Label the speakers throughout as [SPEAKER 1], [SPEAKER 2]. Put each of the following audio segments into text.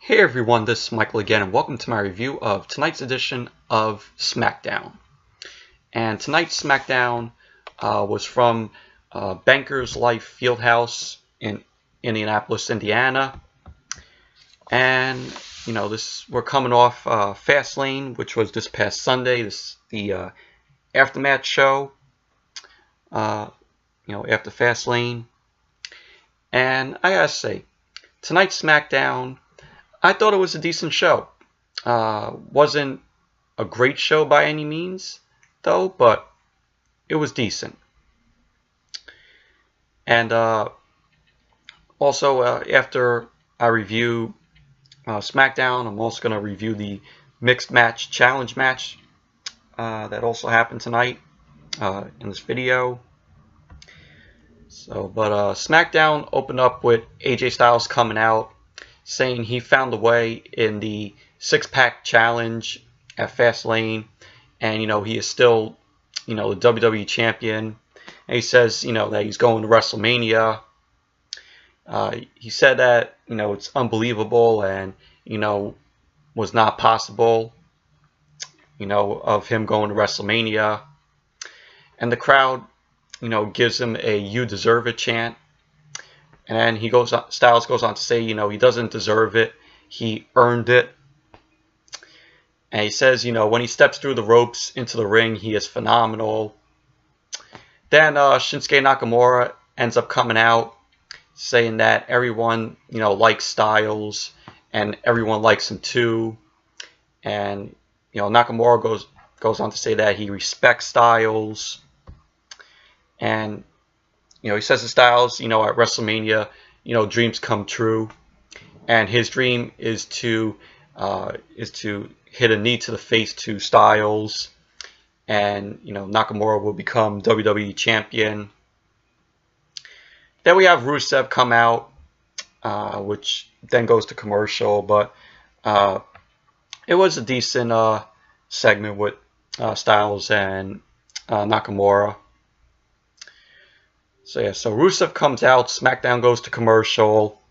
[SPEAKER 1] Hey everyone, this is Michael again, and welcome to my review of tonight's edition of Smackdown. And tonight's Smackdown was from Bankers Life Fieldhouse in Indianapolis, Indiana. And we're coming off Fastlane, which was this past Sunday. The aftermath show. After Fastlane, and I gotta say, tonight's Smackdown, I thought it was a decent show. Wasn't a great show by any means, though, but it was decent. And also, after I review SmackDown, I'm also going to review the Mixed Match Challenge match that also happened tonight in this video. But SmackDown opened up with AJ Styles coming out, saying he found a way in the six-pack challenge at Fastlane, and he is still, the WWE champion. And he says, that he's going to WrestleMania. He said that, it's unbelievable and, was not possible, of him going to WrestleMania. And the crowd, gives him a "You deserve it" chant. And Styles goes on to say, he doesn't deserve it. He earned it. And he says, when he steps through the ropes into the ring, he is phenomenal. Then Shinsuke Nakamura ends up coming out, saying that everyone, likes Styles, and everyone likes him too. And, Nakamura goes on to say that he respects Styles. And he says to Styles, at WrestleMania, dreams come true, and his dream is to hit a knee to the face to Styles, and Nakamura will become WWE champion. Then we have Rusev come out, which then goes to commercial, but it was a decent segment with Styles and Nakamura. So Rusev comes out, SmackDown goes to commercial.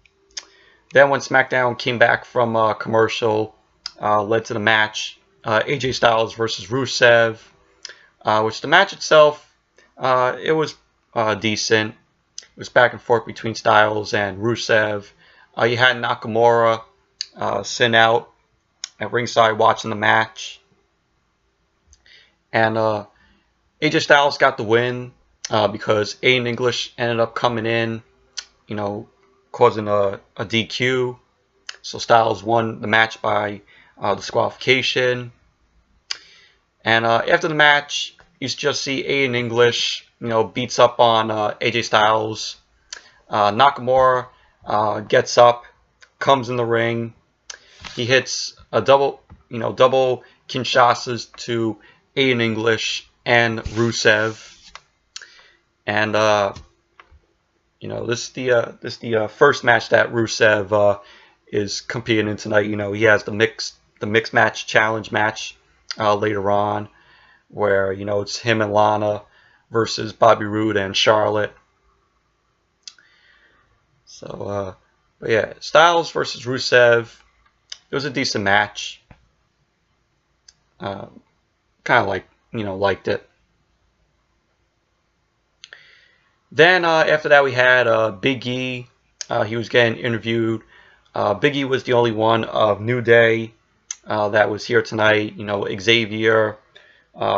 [SPEAKER 1] Then when SmackDown came back from commercial, led to the match, AJ Styles versus Rusev, which the match itself, it was decent. It was back and forth between Styles and Rusev. You had Nakamura sitting out at ringside watching the match. And AJ Styles got the win. Because Aiden English ended up coming in, causing a DQ. So Styles won the match by disqualification. And after the match, you just see Aiden English, beats up on AJ Styles. Nakamura gets up, comes in the ring. He hits a double Kinshasas to Aiden English and Rusev. And this is the first match that Rusev is competing in tonight. He has the mixed match challenge match later on, where it's him and Lana versus Bobby Roode and Charlotte. So but yeah, Styles versus Rusev. It was a decent match. Kind of liked it. Then after that we had Big E. He was getting interviewed. Big E was the only one of New Day that was here tonight. Xavier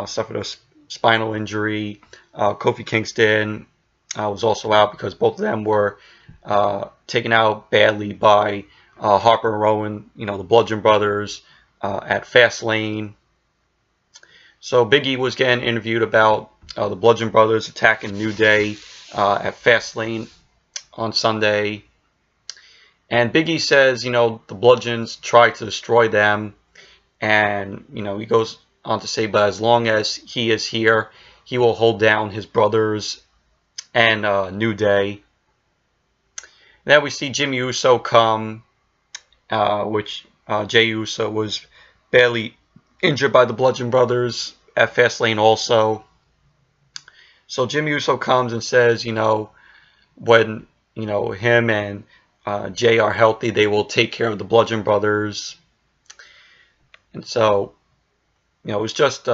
[SPEAKER 1] suffered a spinal injury. Kofi Kingston was also out because both of them were taken out badly by Harper and Rowan, the Bludgeon brothers, at Fastlane. So Big E was getting interviewed about the Bludgeon brothers attacking New Day at Fastlane on Sunday. And Big E says, the Bludgeons tried to destroy them. And, he goes on to say, but as long as he is here, he will hold down his brothers and New Day. Then we see Jimmy Uso come, which Jey Uso was barely injured by the Bludgeon brothers at Fastlane also. So Jimmy Uso comes and says, when him and Jay are healthy, they will take care of the Bludgeon Brothers. And so, it was just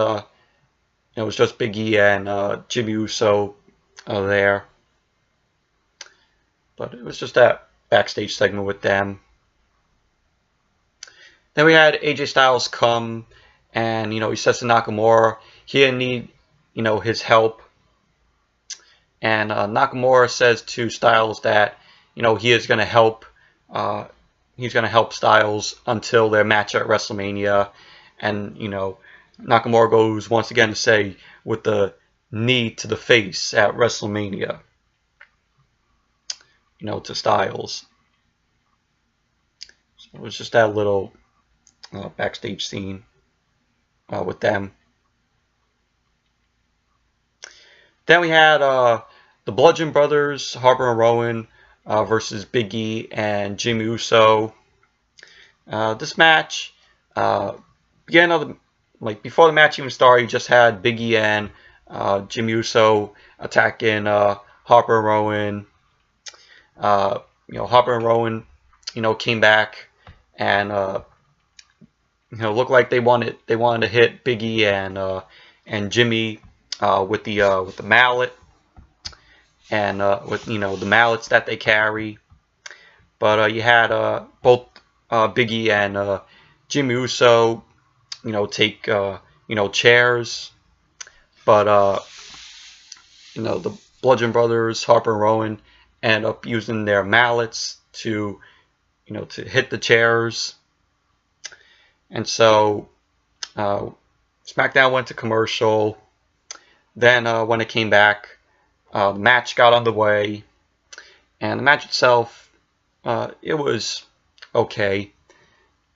[SPEAKER 1] Big E and Jimmy Uso there. But it was just that backstage segment with them. Then we had AJ Styles come, and he says to Nakamura he didn't need his help. And Nakamura says to Styles that he is going to help. He's going to help Styles until their match at WrestleMania. And Nakamura goes once again to say with the knee to the face at WrestleMania. To Styles. So it was just that little backstage scene with them. Then we had the Bludgeon Brothers, Harper and Rowan, versus Big E and Jimmy Uso. This match, before the match even started, you just had Big E and Jimmy Uso attacking Harper and Rowan. Harper and Rowan, came back and looked like they wanted to hit Big E and Jimmy with the mallet and with the mallets that they carry. But you had both Big E and Jimmy Uso, take chairs. But the Bludgeon Brothers, Harper and Rowan, end up using their mallets to hit the chairs. And so SmackDown went to commercial. Then when it came back, the match got underway, and the match itself, it was okay.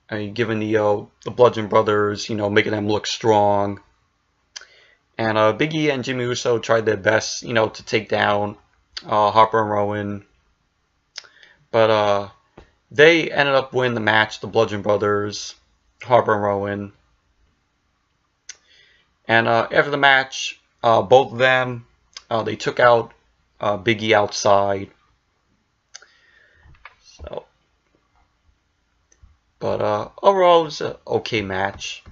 [SPEAKER 1] Given the Bludgeon Brothers, making them look strong, and Big E and Jimmy Uso tried their best, to take down Harper and Rowan, but they ended up winning the match. The Bludgeon Brothers, Harper and Rowan, and after the match, both of them, they took out Big E outside. So, but overall, it was an okay match.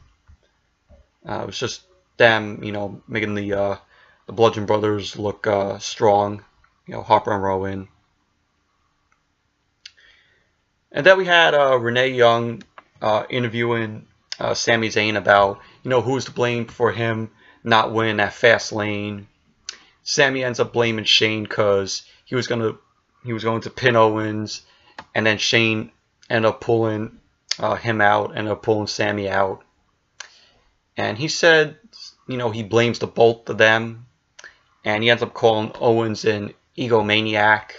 [SPEAKER 1] It was just them, making the Bludgeon Brothers look strong. Harper and Rowan. And then we had Renee Young interviewing Sami Zayn about who's to blame for him not winning at Fastlane. Sami ends up blaming Shane because he was going to pin Owens, and then Shane ended up pulling him out, ended up pulling Sami out. And he said he blames the both of them, and he ends up calling Owens an egomaniac.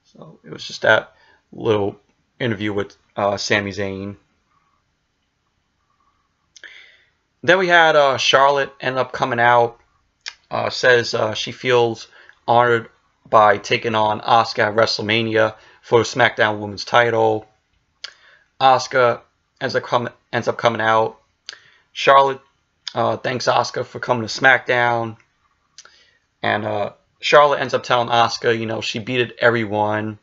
[SPEAKER 1] So it was just that little interview with Sami Zayn. Then we had Charlotte end up coming out, says she feels honored by taking on Asuka at WrestleMania for the SmackDown Women's title. Asuka ends up coming out. Charlotte thanks Asuka for coming to SmackDown. And Charlotte ends up telling Asuka, she beat everyone.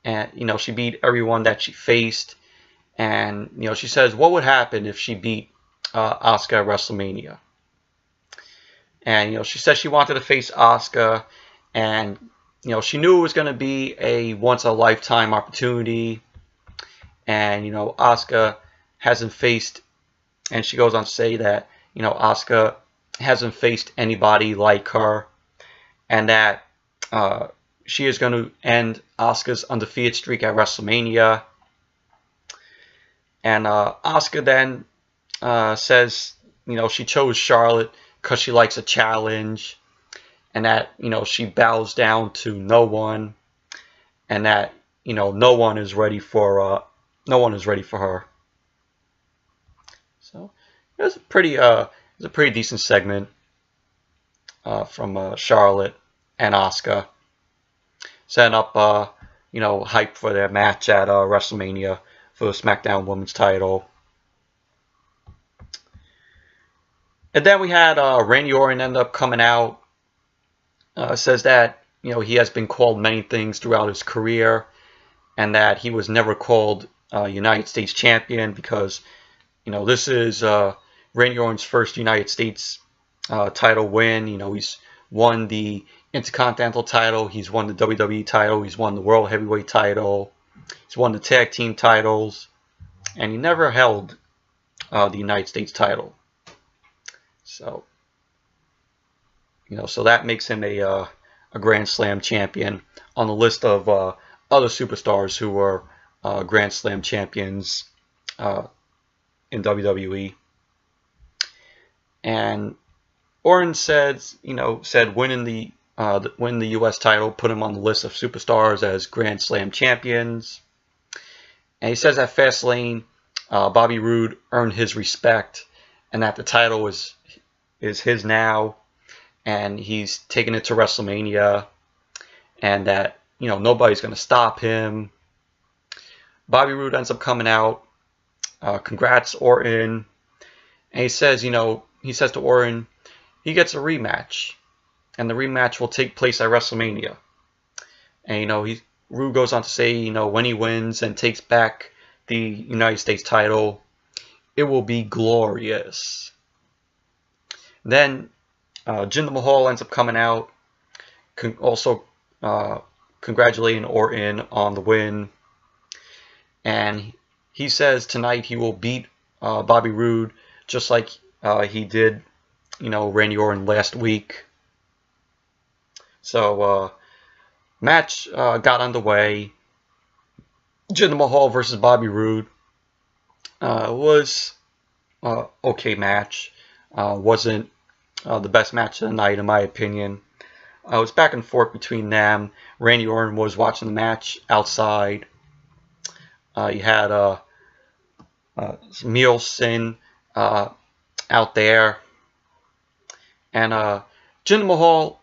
[SPEAKER 1] And, she beat everyone that she faced. And, she says, what would happen if she beat Asuka at WrestleMania? And, she says she wanted to face Asuka. And, she knew it was going to be a once-in-a-lifetime opportunity. And, Asuka hasn't faced, and she goes on to say that, Asuka hasn't faced anybody like her. And that she is going to end Asuka's undefeated streak at WrestleMania. And Asuka then says, she chose Charlotte because she likes a challenge, and that she bows down to no one, and that no one is ready for her. So it was a pretty decent segment from Charlotte and Asuka, setting up hype for their match at WrestleMania for the SmackDown Women's title. And then we had Randy Orton end up coming out, says that he has been called many things throughout his career, and that he was never called United States champion because, this is Randy Orton's first United States title win. He's won the Intercontinental title, he's won the WWE title, he's won the World Heavyweight title, he's won the Tag Team titles, and he never held the United States title. So, so that makes him a Grand Slam champion on the list of other superstars who were Grand Slam champions in WWE. And Orton said winning the U.S. title put him on the list of superstars as Grand Slam champions. And he says at Fastlane, Bobby Roode earned his respect, and that the title is his now, and he's taking it to WrestleMania, and that nobody's going to stop him. Bobby Roode ends up coming out. Congrats, Orton. And he says to Orton, he gets a rematch, and the rematch will take place at WrestleMania. And Roode goes on to say, when he wins and takes back the United States title, it will be glorious. Then Jinder Mahal ends up coming out, also congratulating Orton on the win. And he says tonight he will beat Bobby Roode just like he did, Randy Orton last week. So match got underway. Jinder Mahal versus Bobby Roode was okay match. Wasn't the best match of the night in my opinion. It was back and forth between them. Randy Orton was watching the match outside. You had Nielsen out there, and Jinder Mahal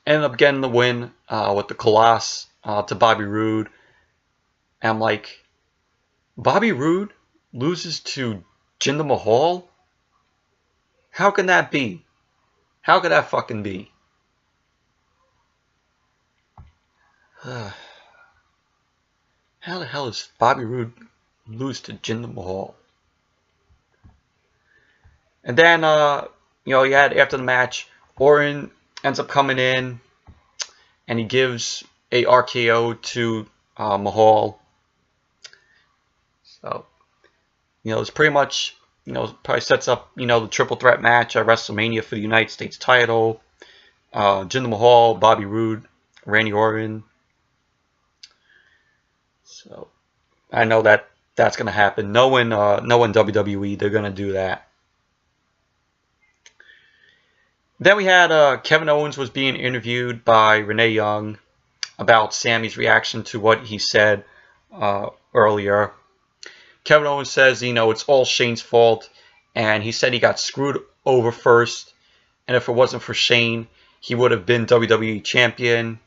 [SPEAKER 1] ended up getting the win with the Colossus to Bobby Roode. And I'm like, Bobby Roode loses to Jinder Mahal? How can that be? How could that fucking be? How the hell does Bobby Roode lose to Jinder Mahal? And then, you had after the match, Orton ends up coming in, and he gives a RKO to Mahal. So, it's pretty much, probably sets up, the triple threat match at WrestleMania for the United States title. Jinder Mahal, Bobby Roode, Randy Orton. So, I know that's going to happen. Knowing WWE, they're going to do that. Then we had Kevin Owens was being interviewed by Renee Young about Sammy's reaction to what he said earlier. Kevin Owens says, it's all Shane's fault, and he said he got screwed over first, and if it wasn't for Shane, he would have been WWE champion.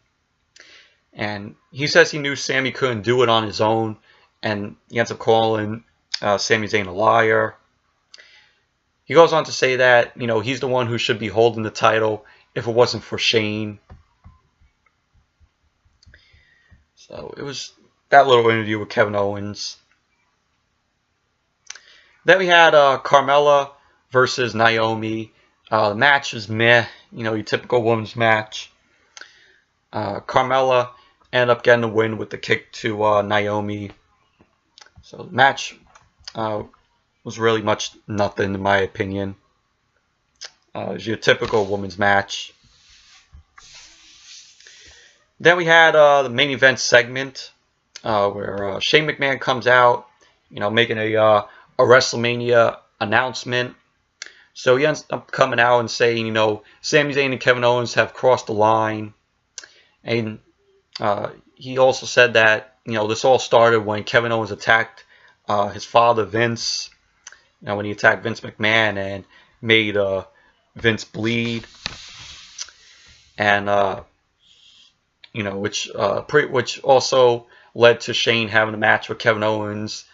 [SPEAKER 1] And he says he knew Sami couldn't do it on his own, and he ends up calling Sami Zayn a liar. He goes on to say that, he's the one who should be holding the title if it wasn't for Shane. So it was that little interview with Kevin Owens. Then we had Carmella versus Naomi. The match was meh, your typical women's match. Carmella ended up getting a win with the kick to Naomi. So the match was really much nothing in my opinion. It was your typical women's match. Then we had the main event segment where Shane McMahon comes out, making a WrestleMania announcement. So he ends up coming out and saying, Sami Zayn and Kevin Owens have crossed the line. And he also said that, this all started when Kevin Owens attacked his father, Vince. When he attacked Vince McMahon and made Vince bleed. And, which also led to Shane having a match with Kevin Owens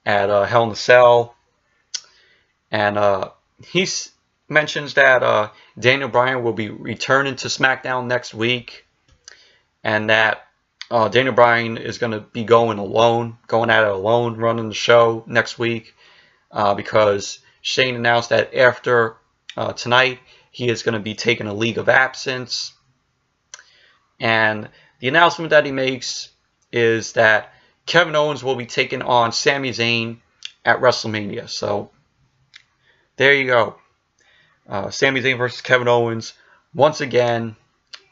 [SPEAKER 1] at Hell in a Cell. And he mentions that Daniel Bryan will be returning to SmackDown next week. and that Daniel Bryan is going to be going at it alone, running the show next week, because Shane announced that after tonight, he is going to be taking a leave of absence. And the announcement that he makes is that Kevin Owens will be taking on Sami Zayn at WrestleMania. So there you go. Sami Zayn versus Kevin Owens. Once again,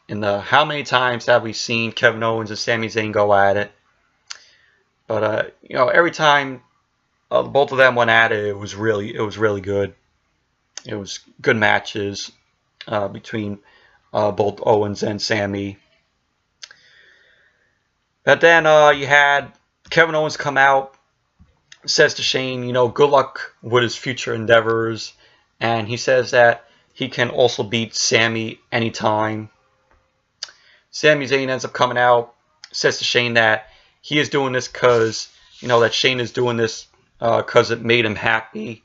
[SPEAKER 1] how many times have we seen Kevin Owens and Sami Zayn go at it? But every time both of them went at it, it was really good. It was good matches between both Owens and Sami. But then you had Kevin Owens come out, says to Shane, good luck with his future endeavors, and he says that he can also beat Sami anytime. Sami Zayn ends up coming out, says to Shane that he is doing this because, that Shane is doing this because it made him happy,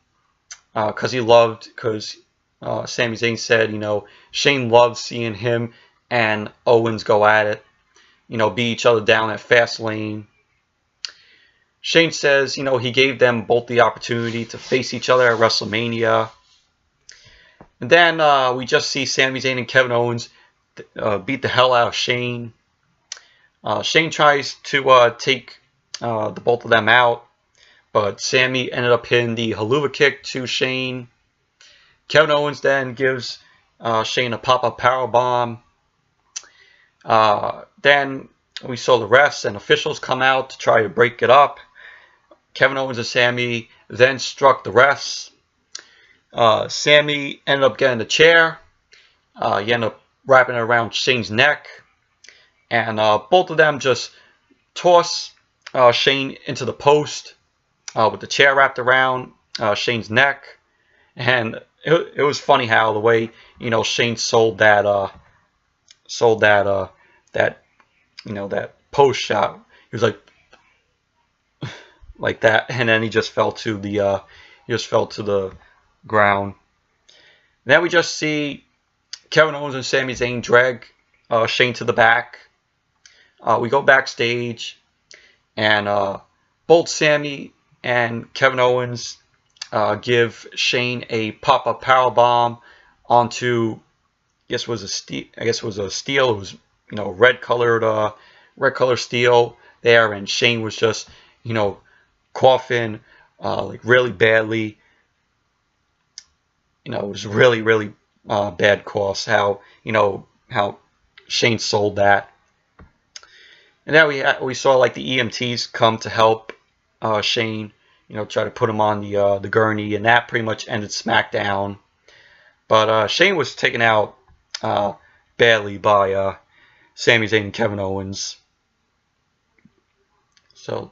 [SPEAKER 1] because Sami Zayn said, Shane loves seeing him and Owens go at it, beat each other down at Fastlane. Shane says, he gave them both the opportunity to face each other at WrestleMania. And then we just see Sami Zayn and Kevin Owens beat the hell out of Shane. Shane tries to take the both of them out, but Sami ended up hitting the haluva kick to Shane. Kevin Owens then gives Shane a pop-up powerbomb. Then we saw the refs and officials come out to try to break it up. Kevin Owens and Sami then struck the refs. Sami ended up getting the chair. He ended up wrapping it around Shane's neck. And both of them just toss Shane into the post with the chair wrapped around Shane's neck. And it was funny how the way, Shane sold that that post shot. He was like that, and then he just fell to the ground. Then we just see Kevin Owens and Sami Zayn drag Shane to the back. We go backstage, and both Sami and Kevin Owens give Shane a pop-up powerbomb onto, I guess it was a steel. It was red color steel there, and Shane was just coughing really badly. It was really bad coughs. How Shane sold that. And then we saw the EMTs come to help Shane, try to put him on the gurney, and that pretty much ended SmackDown. But Shane was taken out badly by Sami Zayn and Kevin Owens. So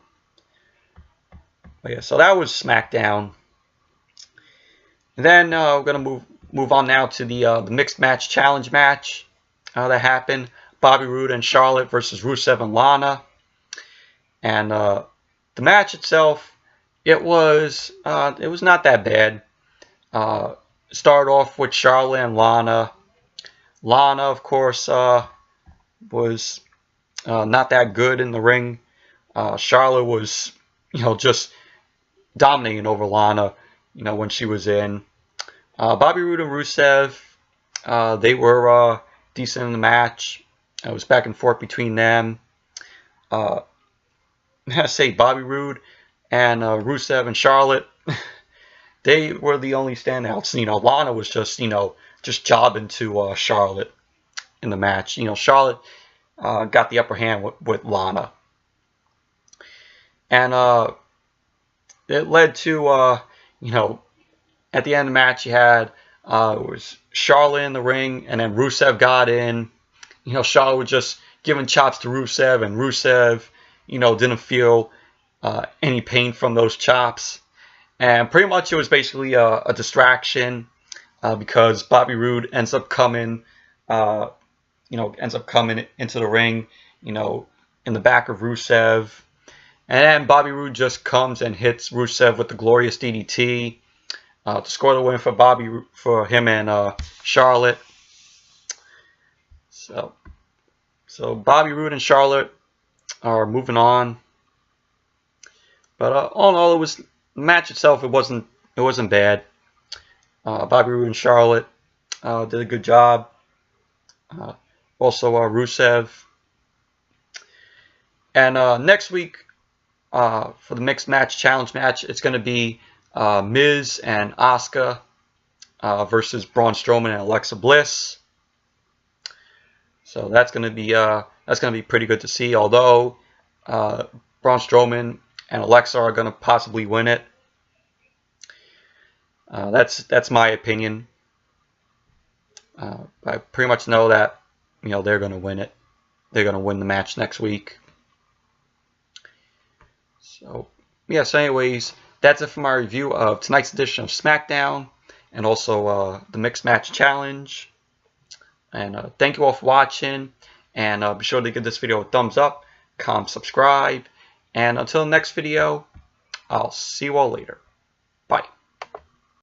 [SPEAKER 1] that was SmackDown. And then we're gonna move on now to the mixed match challenge match that happened. Bobby Roode and Charlotte versus Rusev and Lana. And the match itself, it was not that bad. Started off with Charlotte and Lana. Lana, of course, was not that good in the ring. Charlotte was, just dominating over Lana, when she was in. Bobby Roode and Rusev, they were decent in the match. It was back and forth between them. I say Bobby Roode and Rusev and Charlotte, they were the only standouts. Lana was just jobbing to Charlotte in the match. Charlotte got the upper hand with Lana. And it led to, at the end of the match, you had, it was Charlotte in the ring, and then Rusev got in. Charlotte was just giving chops to Rusev, and Rusev, didn't feel any pain from those chops. And pretty much it was basically a distraction because Bobby Roode ends up coming into the ring, in the back of Rusev. And then Bobby Roode just comes and hits Rusev with the glorious DDT to score the win for him and Charlotte. So So Bobby Roode and Charlotte are moving on. But all in all, the match itself, it wasn't bad. Bobby Roode and Charlotte did a good job. Also Rusev. And next week for the mixed match challenge match, it's going to be Miz and Asuka versus Braun Strowman and Alexa Bliss. So that's going to be pretty good to see. Although Braun Strowman and Alexa are going to possibly win it. That's my opinion. I pretty much know that they're going to win it. They're going to win the match next week. So yeah. So anyways, that's it for my review of tonight's edition of SmackDown and also the mixed match challenge. And thank you all for watching. And be sure to give this video a thumbs up, comment, subscribe. And until the next video, I'll see you all later. Bye.